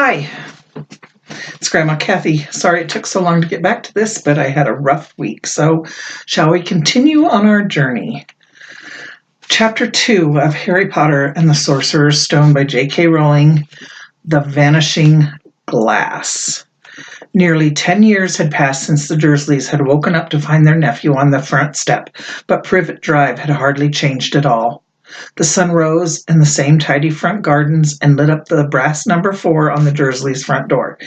Hi, it's Grandma Kathy. Sorry it took so long to get back to this, but I had a rough week. So, shall we continue on our journey? Chapter 2 of Harry Potter and the Sorcerer's Stone by J.K. Rowling, The Vanishing Glass. Nearly 10 years had passed since the Dursleys had woken up to find their nephew on the front step, but Privet Drive had hardly changed at all. The sun rose in the same tidy front gardens and lit up the brass number 4 on the Dursleys' front door.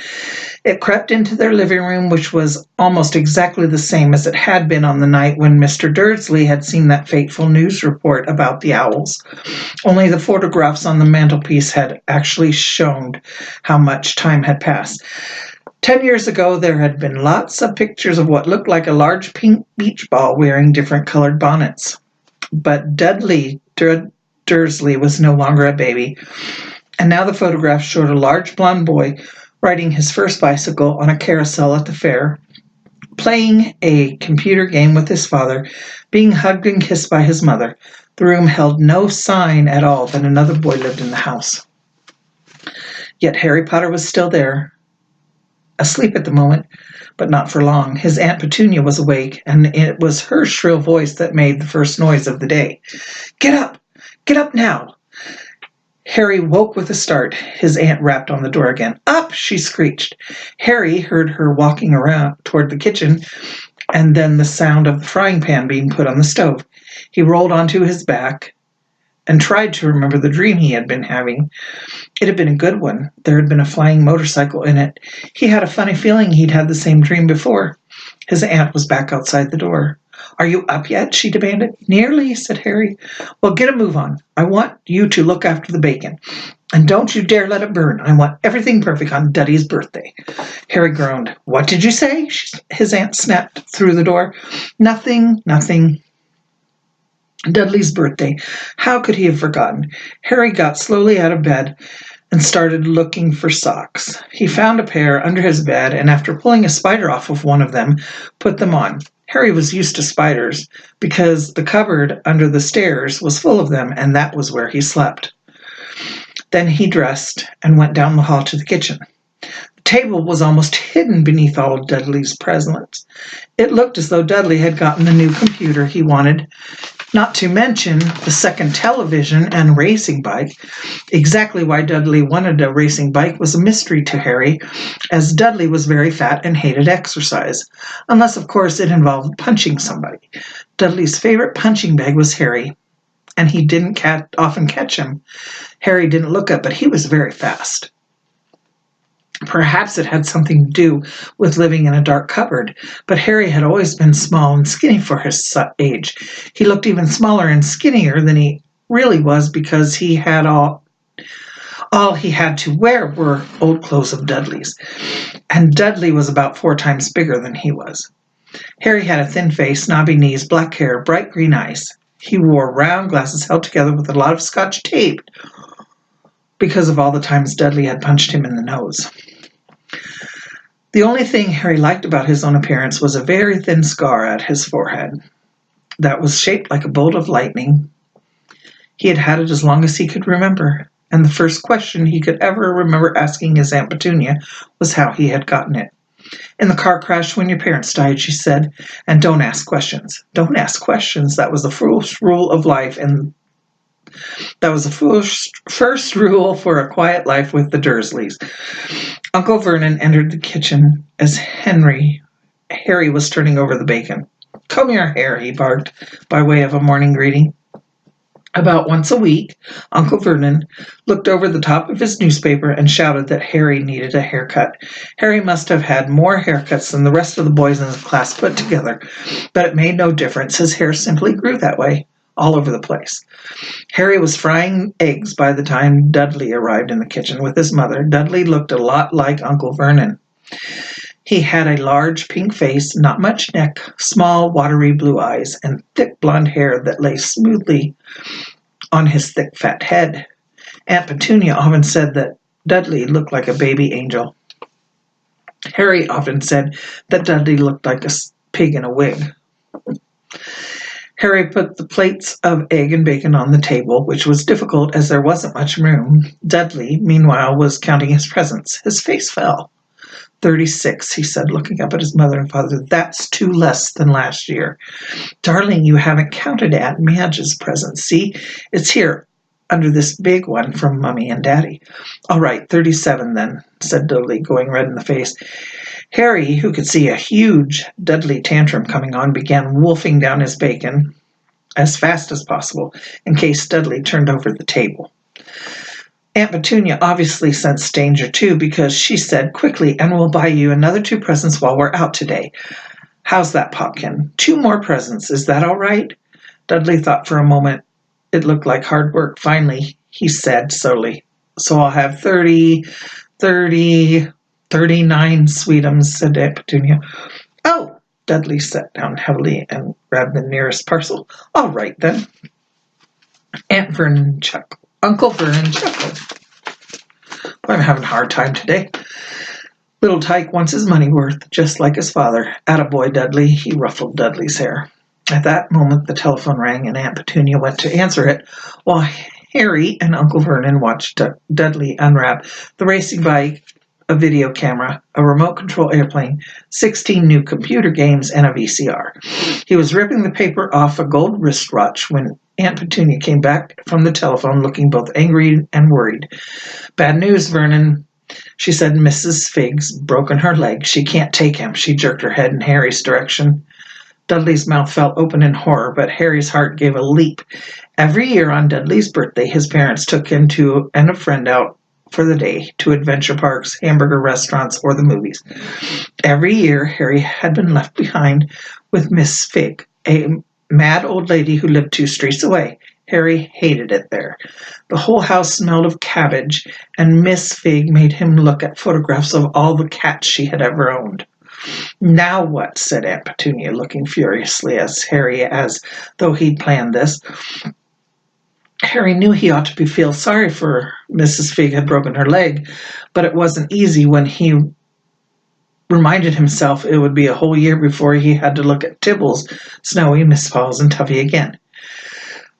It crept into their living room, which was almost exactly the same as it had been on the night when Mr. Dursley had seen that fateful news report about the owls. Only the photographs on the mantelpiece had actually shown how much time had passed. 10 years ago, there had been lots of pictures of what looked like a large pink beach ball wearing different colored bonnets. But Dudley Dursley was no longer a baby, and now the photograph showed a large blond boy riding his first bicycle on a carousel at the fair, playing a computer game with his father, being hugged and kissed by his mother. The room held no sign at all that another boy lived in the house. Yet Harry Potter was still there, asleep at the moment, but not for long. His Aunt Petunia was awake, and it was her shrill voice that made the first noise of the day. "Get up! Get up now!" Harry woke with a start. His aunt rapped on the door again. "Up!" she screeched. Harry heard her walking around toward the kitchen, and then the sound of the frying pan being put on the stove. He rolled onto his back and tried to remember the dream he had been having. It had been a good one. There had been a flying motorcycle in it. He had a funny feeling he'd had the same dream before. His aunt was back outside the door. "Are you up yet?" she demanded. "Nearly," said Harry. "Well, get a move on. I want you to look after the bacon. And don't you dare let it burn. I want everything perfect on Duddy's birthday." Harry groaned. "What did you say?" His aunt snapped through the door. Nothing. Dudley's birthday. How could he have forgotten? Harry got slowly out of bed and started looking for socks. He found a pair under his bed, and after pulling a spider off of one of them, put them on. Harry was used to spiders because the cupboard under the stairs was full of them, and that was where he slept. Then he dressed and went down the hall to the kitchen. The table was almost hidden beneath all of Dudley's presents. It looked as though Dudley had gotten the new computer he wanted, not to mention the second television and racing bike. Exactly why Dudley wanted a racing bike was a mystery to Harry, as Dudley was very fat and hated exercise, unless of course it involved punching somebody. Dudley's favorite punching bag was Harry, and he didn't often catch him. Harry didn't look up, but he was very fast. Perhaps it had something to do with living in a dark cupboard, but Harry had always been small and skinny for his age. He looked even smaller and skinnier than he really was because he had all he had to wear were old clothes of Dudley's, and Dudley was about 4 times bigger than he was. Harry had a thin face, knobby knees, black hair, bright green eyes. He wore round glasses held together with a lot of Scotch tape because of all the times Dudley had punched him in the nose. The only thing Harry liked about his own appearance was a very thin scar at his forehead that was shaped like a bolt of lightning. He had had it as long as he could remember, and the first question he could ever remember asking his Aunt Petunia was how he had gotten it. "In the car crash when your parents died," she said, "and don't ask questions." Don't ask questions. That was the first rule of life, and that was the first rule for a quiet life with the Dursleys. Uncle Vernon entered the kitchen as Harry was turning over the bacon. "Comb your hair," he barked, by way of a morning greeting. About once a week, Uncle Vernon looked over the top of his newspaper and shouted that Harry needed a haircut. Harry must have had more haircuts than the rest of the boys in his class put together, but it made no difference. His hair simply grew that way, all over the place. Harry was frying eggs by the time Dudley arrived in the kitchen with his mother. Dudley looked a lot like Uncle Vernon. He had a large pink face, not much neck, small watery blue eyes, and thick blonde hair that lay smoothly on his thick fat head. Aunt Petunia often said that Dudley looked like a baby angel. Harry often said that Dudley looked like a pig in a wig. Harry put the plates of egg and bacon on the table, which was difficult as there wasn't much room. Dudley, meanwhile, was counting his presents. His face fell. 36, he said, looking up at his mother and father. That's 2 less than last year. Darling, you haven't counted Aunt Madge's presents. See, it's here under this big one from Mummy and Daddy. All right, 37 then, said Dudley, going red in the face. Harry, who could see a huge Dudley tantrum coming on, began wolfing down his bacon as fast as possible in case Dudley turned over the table. Aunt Petunia obviously sensed danger too, because she said quickly, and we'll buy you another 2 presents while we're out today. How's that, Popkin? 2 more presents, is that all right? Dudley thought for a moment. It looked like hard work. Finally, he said slowly, so I'll have 39 sweetums, said Aunt Petunia. Oh! Dudley sat down heavily and grabbed the nearest parcel. All right, then. Uncle Vernon chuckled. I'm having a hard time today. Little Tyke wants his money worth, just like his father. Attaboy, Dudley. He ruffled Dudley's hair. At that moment, the telephone rang, and Aunt Petunia went to answer it, while Harry and Uncle Vernon watched Dudley unwrap the racing bike, a video camera, a remote control airplane, 16 new computer games, and a VCR. He was ripping the paper off a gold wristwatch when Aunt Petunia came back from the telephone looking both angry and worried. Bad news, Vernon, she said. Mrs. Figg's broken her leg. She can't take him. She jerked her head in Harry's direction. Dudley's mouth fell open in horror, but Harry's heart gave a leap. Every year on Dudley's birthday, his parents took him and a friend out for the day to adventure parks, hamburger restaurants, or the movies. Every year, Harry had been left behind with Miss Figg, a mad old lady who lived 2 streets away. Harry hated it there. The whole house smelled of cabbage, and Miss Figg made him look at photographs of all the cats she had ever owned. Now what? Said Aunt Petunia, looking furiously at Harry as though he'd planned this. Harry knew he ought to feel sorry for Mrs. Figg had broken her leg, but it wasn't easy when he reminded himself it would be a whole year before he had to look at Tibbles, Snowy, Miss Pauls, and Tuffy again.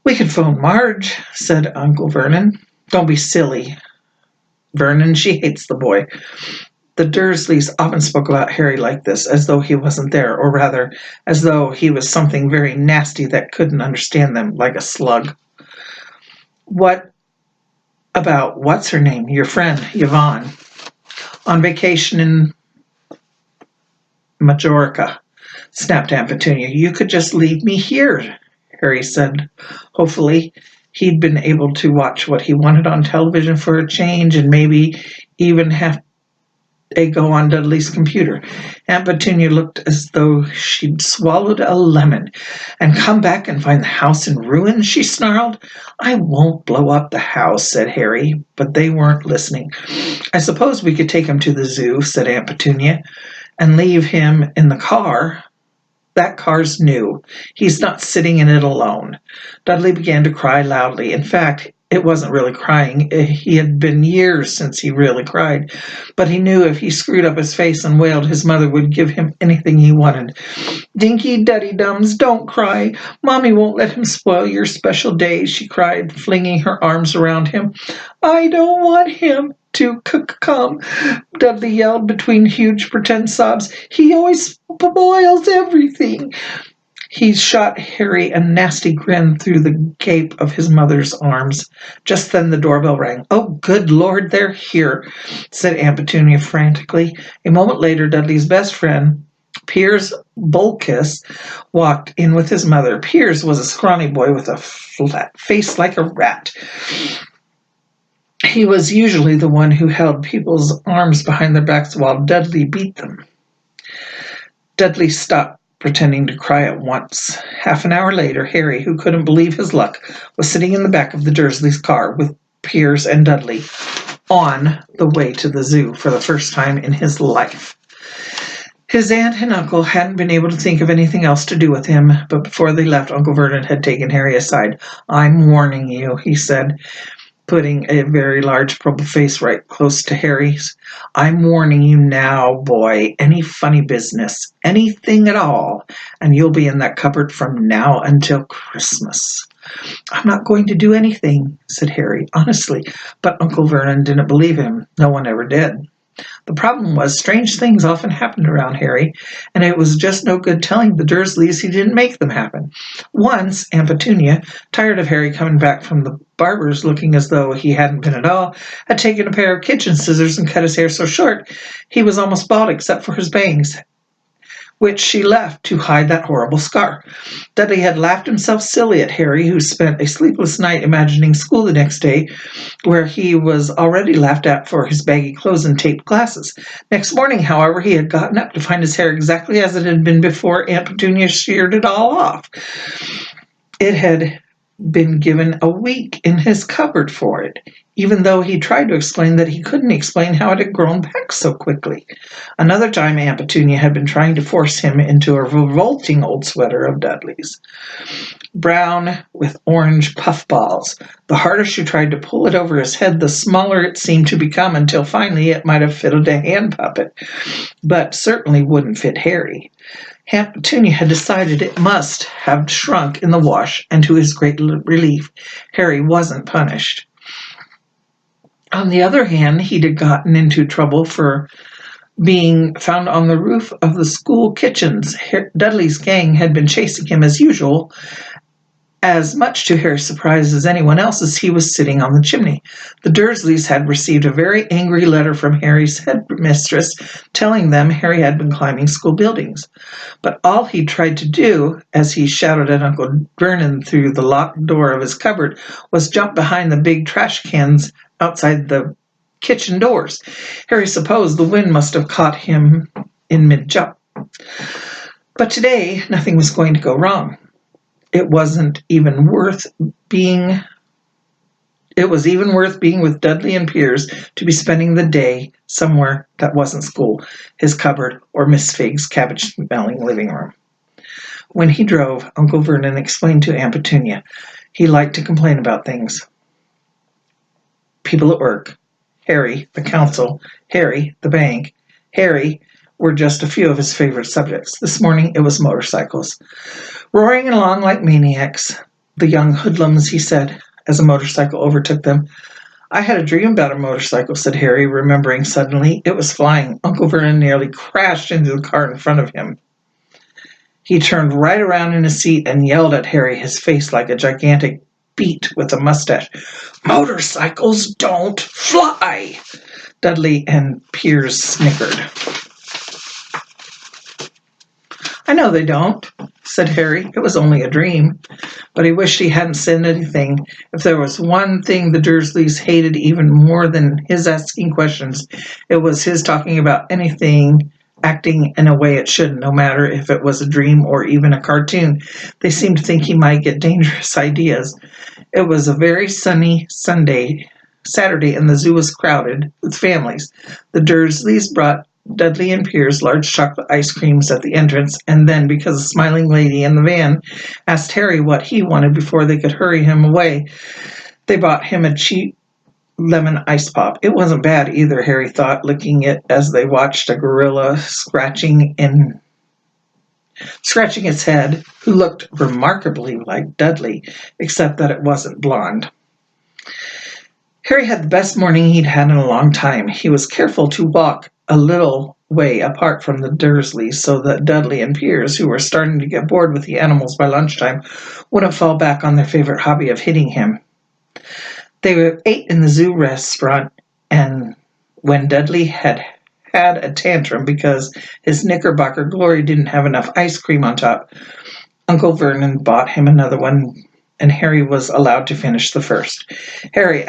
We could phone Marge, said Uncle Vernon. Don't be silly, Vernon. She hates the boy. The Dursleys often spoke about Harry like this, as though he wasn't there, or rather, as though he was something very nasty that couldn't understand them, like a slug. What about, what's her name, your friend, Yvonne? On vacation in Majorca, snapped Aunt Petunia. You could just leave me here, Harry said hopefully. He'd been able to watch what he wanted on television for a change, and maybe even have a go on Dudley's computer. Aunt Petunia looked as though she'd swallowed a lemon. And come back and find the house in ruins, she snarled. I won't blow up the house, said Harry, but they weren't listening. I suppose we could take him to the zoo, said Aunt Petunia, and leave him in the car. That car's new. He's not sitting in it alone. Dudley began to cry loudly. In fact, it wasn't really crying. He had been years since he really cried. But he knew if he screwed up his face and wailed, his mother would give him anything he wanted. Dinky Duddy-Dums, don't cry. Mommy won't let him spoil your special day, she cried, flinging her arms around him. I don't want him to come, Dudley yelled between huge pretend sobs. He always spoils everything. He shot Harry a nasty grin through the gape of his mother's arms. Just then the doorbell rang. Oh, good Lord, they're here, said Aunt Petunia frantically. A moment later, Dudley's best friend, Piers Bulkus, walked in with his mother. Piers was a scrawny boy with a flat face like a rat. He was usually the one who held people's arms behind their backs while Dudley beat them. Dudley stopped pretending to cry at once. Half an hour later, Harry, who couldn't believe his luck, was sitting in the back of the Dursleys' car with Piers and Dudley on the way to the zoo for the first time in his life. His aunt and uncle hadn't been able to think of anything else to do with him, but before they left, Uncle Vernon had taken Harry aside. I'm warning you, he said. putting a very large purple face right close to Harry's. "I'm warning you now, boy. Any funny business, anything at all, and you'll be in that cupboard from now until Christmas." "I'm not going to do anything," said Harry, honestly, but Uncle Vernon didn't believe him. No one ever did. The problem was, strange things often happened around Harry, and it was just no good telling the Dursleys he didn't make them happen. Once, Aunt Petunia, tired of Harry coming back from the barber's looking as though he hadn't been at all, had taken a pair of kitchen scissors and cut his hair so short he was almost bald except for his bangs, which she left to hide that horrible scar. Dudley had laughed himself silly at Harry, who spent a sleepless night imagining school the next day, where he was already laughed at for his baggy clothes and taped glasses. Next morning, however, he had gotten up to find his hair exactly as it had been before Aunt Petunia sheared it all off. It had been given a week in his cupboard for it, even though he tried to explain that he couldn't explain how it had grown back so quickly. Another time Aunt Petunia had been trying to force him into a revolting old sweater of Dudley's, brown with orange puffballs. The harder she tried to pull it over his head, the smaller it seemed to become, until finally it might have fitted a hand puppet, but certainly wouldn't fit Harry. Aunt Petunia had decided it must have shrunk in the wash, and to his great relief, Harry wasn't punished. On the other hand, he'd gotten into trouble for being found on the roof of the school kitchens. Dudley's gang had been chasing him as usual, as much to Harry's surprise as anyone else's. He was sitting on the chimney. The Dursleys had received a very angry letter from Harry's headmistress telling them Harry had been climbing school buildings. But all he tried to do, as he shouted at Uncle Vernon through the locked door of his cupboard, was jump behind the big trash cans outside the kitchen doors. Harry supposed the wind must have caught him in mid-jump. But today, nothing was going to go wrong. It was even worth being with Dudley and Piers to be spending the day somewhere that wasn't school, his cupboard, or Miss Fig's cabbage-smelling living room. When he drove, Uncle Vernon explained to Aunt Petunia he liked to complain about things. People at work, Harry, the council, Harry, the bank, Harry were just a few of his favorite subjects. This morning it was motorcycles. "Roaring along like maniacs, the young hoodlums," he said, as a motorcycle overtook them. "I had a dream about a motorcycle," said Harry, remembering suddenly. "It was flying." Uncle Vernon nearly crashed into the car in front of him. He turned right around in his seat and yelled at Harry, his face like a gigantic beet with a mustache. "Motorcycles don't fly!" Dudley and Piers snickered. "I know they don't," said Harry. "It was only a dream." But he wished he hadn't said anything. If there was one thing the Dursleys hated even more than his asking questions, it was his talking about anything, acting in a way it shouldn't, no matter if it was a dream or even a cartoon. They seemed to think he might get dangerous ideas. It was a very sunny Saturday, and the zoo was crowded with families. The Dursleys brought Dudley and Piers large chocolate ice creams at the entrance, and then, because a smiling lady in the van asked Harry what he wanted before they could hurry him away, they bought him a cheap lemon ice pop. It wasn't bad either, Harry thought, licking it as they watched a gorilla scratching its head, who looked remarkably like Dudley, except that it wasn't blonde. Harry had the best morning he'd had in a long time. He was careful to walk a little way apart from the Dursleys so that Dudley and Piers, who were starting to get bored with the animals by lunchtime, wouldn't fall back on their favorite hobby of hitting him. They ate in the zoo restaurant, and when Dudley had a tantrum because his Knickerbocker Glory didn't have enough ice cream on top, Uncle Vernon bought him another one, and Harry was allowed to finish the first. Harry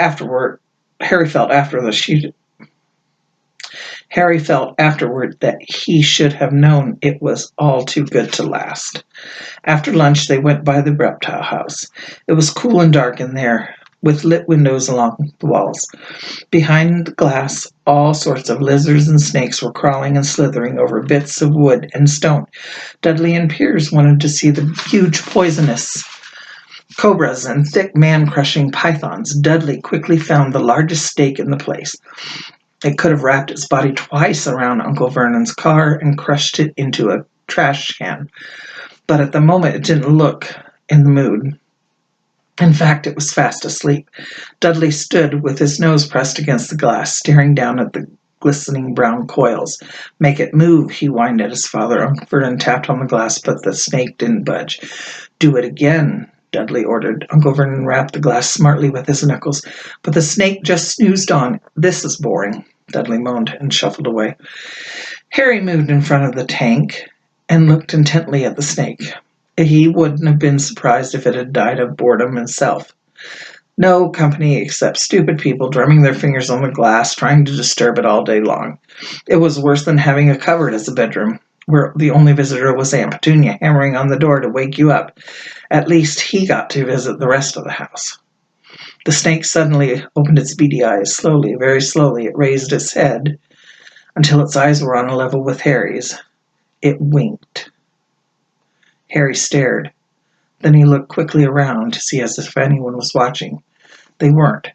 felt afterward that he should have known it was all too good to last. After lunch, they went by the reptile house. It was cool and dark in there, with lit windows along the walls. Behind the glass, all sorts of lizards and snakes were crawling and slithering over bits of wood and stone. Dudley and Piers wanted to see the huge poisonous cobras and thick man-crushing pythons. Dudley quickly found the largest snake in the place. It could have wrapped its body twice around Uncle Vernon's car and crushed it into a trash can. But at the moment it didn't look in the mood. In fact, it was fast asleep. Dudley stood with his nose pressed against the glass, staring down at the glistening brown coils. "Make it move," he whined at his father. Uncle Vernon tapped on the glass, but the snake didn't budge. "Do it again," Dudley ordered. Uncle Vernon rapped the glass smartly with his knuckles, but the snake just snoozed on. "This is boring," Dudley moaned and shuffled away. Harry moved in front of the tank and looked intently at the snake. He wouldn't have been surprised if it had died of boredom himself. No company except stupid people drumming their fingers on the glass, trying to disturb it all day long. It was worse than having a cupboard as a bedroom, where the only visitor was Aunt Petunia hammering on the door to wake you up. At least he got to visit the rest of the house. The snake suddenly opened its beady eyes. Slowly, very slowly, it raised its head until its eyes were on a level with Harry's. It winked. Harry stared. Then he looked quickly around to see as if anyone was watching. They weren't.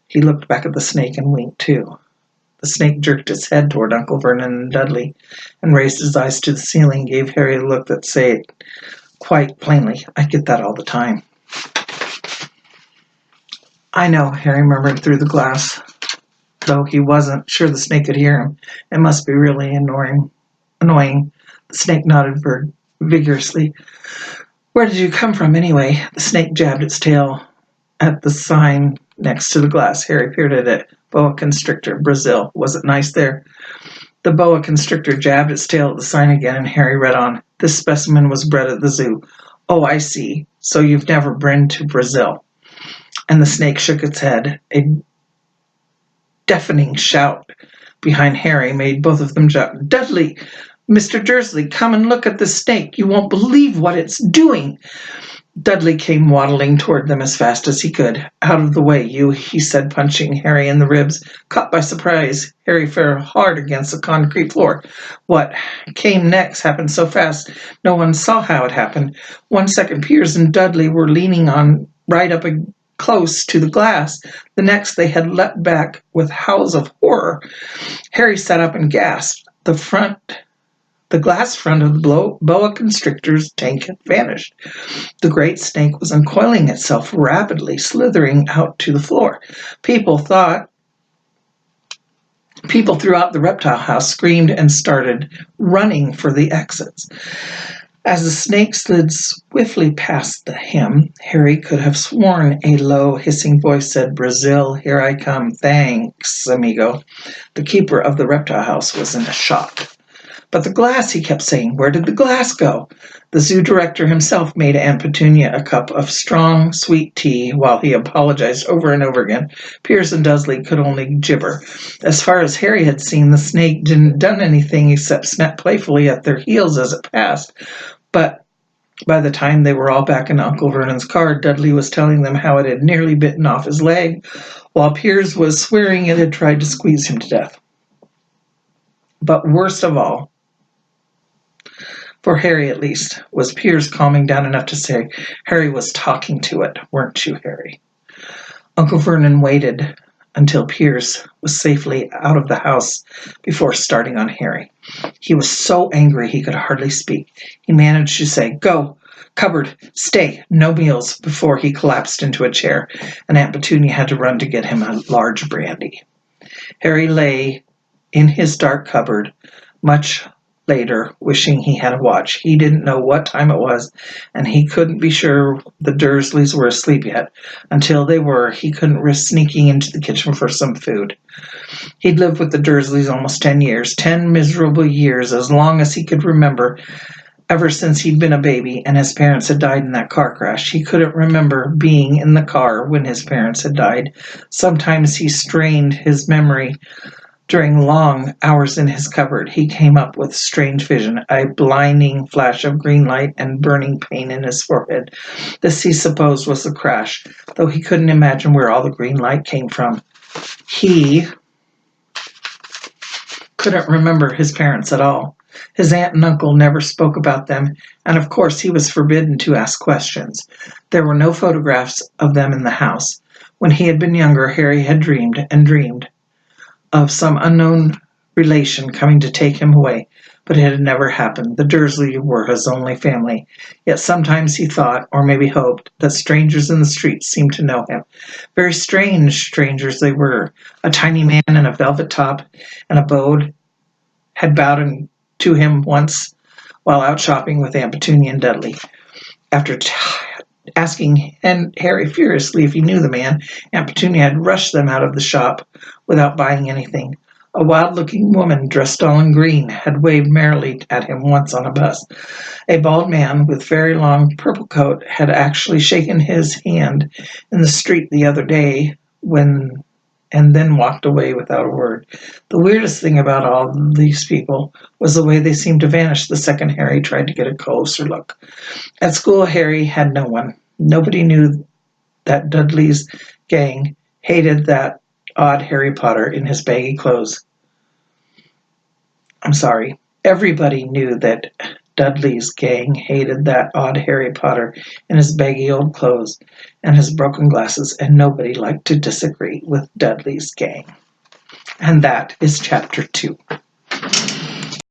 He looked back at the snake and winked too. The snake jerked its head toward Uncle Vernon and Dudley and raised his eyes to the ceiling, gave Harry a look that said quite plainly, "I get that all the time." "I know," Harry murmured through the glass, though he wasn't sure the snake could hear him. "It must be really annoying." The snake nodded vigorously. "Where did you come from, anyway?" The snake jabbed its tail at the sign next to the glass. Harry peered at it. "Boa constrictor, Brazil. Was it nice there?" The boa constrictor jabbed its tail at the sign again, and Harry read on. "This specimen was bred at the zoo." "Oh, I see. So you've never been to Brazil." And the snake shook its head. A deafening shout behind Harry made both of them jump. "Dudley! Mr. Dursley, come and look at the snake. You won't believe what it's doing." Dudley came waddling toward them as fast as he could. "Out of the way, you," he said, punching Harry in the ribs. Caught by surprise, Harry fell hard against the concrete floor. What came next happened so fast, no one saw how it happened. 1 second, Piers and Dudley were leaning on right up close to the glass. The next, they had leapt back with howls of horror. Harry sat up and gasped. The glass front of the boa constrictor's tank had vanished. The great snake was uncoiling itself rapidly, slithering out to the floor. People throughout the reptile house screamed and started running for the exits. As the snake slid swiftly past him, Harry could have sworn a low, hissing voice said, "Brazil, here I come. Thanks, amigo." The keeper of the reptile house was in a shock. "But the glass," he kept saying. "Where did the glass go?" The zoo director himself made Aunt Petunia a cup of strong, sweet tea while he apologized over and over again. Piers and Dudley could only gibber. As far as Harry had seen, the snake didn't done anything except snap playfully at their heels as it passed. But by the time they were all back in Uncle Vernon's car, Dudley was telling them how it had nearly bitten off his leg, while Piers was swearing it had tried to squeeze him to death. But worst of all, for Harry at least, was Piers calming down enough to say, "Harry was talking to it, weren't you, Harry?" Uncle Vernon waited until Piers was safely out of the house before starting on Harry. He was so angry he could hardly speak. He managed to say, "Go, cupboard, stay, no meals," before he collapsed into a chair, and Aunt Petunia had to run to get him a large brandy. Harry lay in his dark cupboard, much later, wishing he had a watch. He didn't know what time it was, and he couldn't be sure the Dursleys were asleep yet. Until they were, he couldn't risk sneaking into the kitchen for some food. He'd lived with the Dursleys almost 10 years, 10 miserable years, as long as he could remember, ever since he'd been a baby and his parents had died in that car crash. He couldn't remember being in the car when his parents had died. Sometimes he strained his memory. During long hours in his cupboard, he came up with a strange vision, a blinding flash of green light and burning pain in his forehead. This, he supposed, was the crash, though he couldn't imagine where all the green light came from. He couldn't remember his parents at all. His aunt and uncle never spoke about them, and of course he was forbidden to ask questions. There were no photographs of them in the house. When he had been younger, Harry had dreamed and dreamed of some unknown relation coming to take him away, but it had never happened. The Dursleys were his only family. Yet sometimes he thought, or maybe hoped, that strangers in the streets seemed to know him. Very strange strangers they were. A tiny man in a velvet top and a bow had bowed to him once while out shopping with Aunt Petunia and Dudley. After asking Harry furiously if he knew the man, Aunt Petunia had rushed them out of the shop without buying anything. A wild-looking woman dressed all in green had waved merrily at him once on a bus. A bald man with very long purple coat had actually shaken his hand in the street the other day and then walked away without a word. The weirdest thing about all these people was the way they seemed to vanish the second Harry tried to get a closer look. At school, Harry had no one. Nobody knew that Dudley's gang hated that odd Harry Potter in his baggy clothes. I'm sorry. Everybody knew that Dudley's gang hated that odd Harry Potter in his baggy old clothes and his broken glasses, and nobody liked to disagree with Dudley's gang. And that is chapter 2.